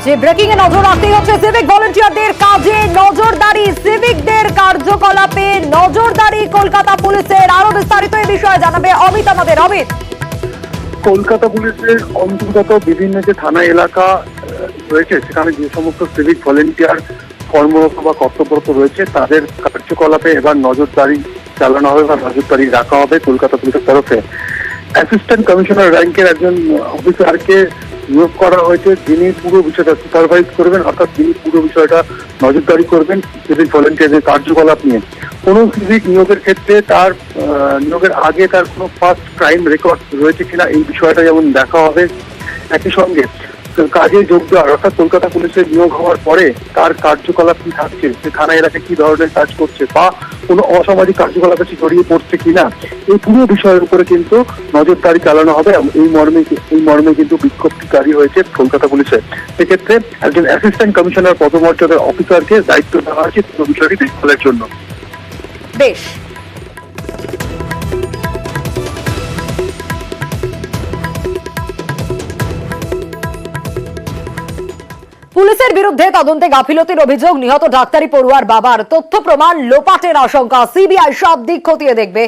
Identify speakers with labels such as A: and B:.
A: যে breaking a নজর রাখতেই হচ্ছে সিভিক ভলেন্টিয়ারদের কাজে নজরদারি, সিভিকদের কার্যকলাপে নজরদারি কলকাতা পুলিশের। আরো বিস্তারিত এই বিষয়ে জানাবে অমিত আমাদের। অমিত,
B: কলকাতা পুলিশের অন্তর্গত বিভিন্ন যে থানা এলাকা রয়েছে সেখানে যে সমস্ত সিভিক ভলেন্টিয়ার কর্মরত বা কর্তব্যরত রয়েছে তাদের কার্যকলাপে এবার নজরদারি চালানো হবে বা নজরদারি রাখা হবে কলকাতা পুলিশের তরফে। অ্যাসিস্ট্যান্ট কমিশনার র্যাঙ্কের একজন অফিসারকে নিয়োগ করা হয়েছে, যিনি পুরো বিষয়টা সুপারভাইজ করবেন, অর্থাৎ যিনি পুরো বিষয়টা নজরদারি করবেন সিভিক ভলেন্টিয়ারদের কার্যকলাপ নিয়ে। কোনো সিভিক নিয়োগের ক্ষেত্রে তার নিয়োগের আগে তার কোনো ফার্স্ট ক্রাইম রেকর্ড রয়েছে কিনা এই বিষয়টা যেমন দেখা হবে। একই সঙ্গে কাজে যোগ দেওয়ার অর্থাৎ কলকাতা পুলিশের নিয়োগ হওয়ার পরে তার কার্যকলাপ কি থাকছে, সে থানা এলাকায় কি ধরনের কাজ করছে বা কোনো অসামাজিক কার্যকলাপে সে জড়িয়ে পড়ছে কিনা, এই পুরো বিষয়ের উপরে কিন্তু নজরদারি চালানো হবে। এই মর্মে কিন্তু বিজ্ঞপ্তিকারী হয়েছে কলকাতা পুলিশে। সেক্ষেত্রে একজন অ্যাসিস্ট্যান্ট কমিশনার পদমর্যাদার অফিসারকে দায়িত্ব দেওয়া হয়েছে পুরো বিষয়টি দেখভালের জন্য।
A: বেশ। পুলিশের বিরুদ্ধে তদন্তে গাফিলতির অভিযোগ, নিহত ডাক্তারি পড়ুয়ার বাবার তথ্য প্রমাণ লোপাটের আশঙ্কা। সিবিআই সব দিক খতিয়ে দেখবে।